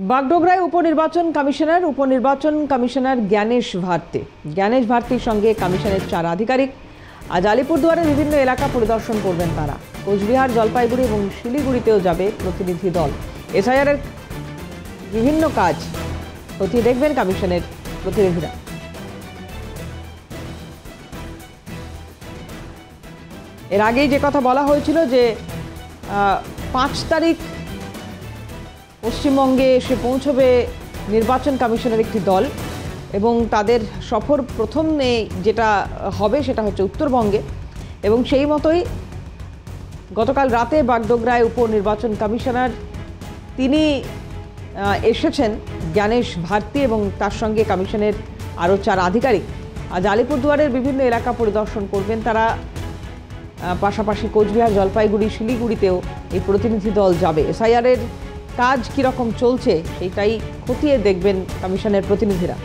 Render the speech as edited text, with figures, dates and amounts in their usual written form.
বাগডোগরায় উপনির্বাচন commissioner Gyanesh ভারতীর সঙ্গে কমিশনের 4 আধিকারিক আজ আলিপুরদুয়ারের বিভিন্ন এলাকা পরিদর্শন করবেন। তারা কোচবিহার, জলপাইগুড়ি এবং শিলিগুড়িতেও যাবে প্রতিনিধি দল। এসআইআর-এর বিভিন্ন কাজ খতিয়ে দেখবেন কমিশনের প্রতিনিধিরা। এর আগেই যে কথা বলা হয়েছিল যে 5 তারিখ পশ্চিমবঙ্গে এসে পৌঁছবে নির্বাচন কমিশনের একটি দল এবং তাদের সফর প্রথমে যেটা হবে সেটা হচ্ছে উত্তরবঙ্গে, এবং সেই মতোই গতকাল রাতে বাগডোগরায় উপনির্বাচন কমিশনার তিনি এসেছেন জ্ঞানেশ ভারতী এবং তার সঙ্গে কমিশনের আরও 4 আধিকারিক আজ আলিপুরদুয়ারের বিভিন্ন এলাকা পরিদর্শন করবেন। তারা পাশাপাশি কোচবিহার, জলপাইগুড়ি, শিলিগুড়িতেও এই প্রতিনিধি দল যাবে। এসআইআর-এর কাজ কীরকম চলছে সেইটাই খতিয়ে দেখবেন কমিশনের প্রতিনিধিরা।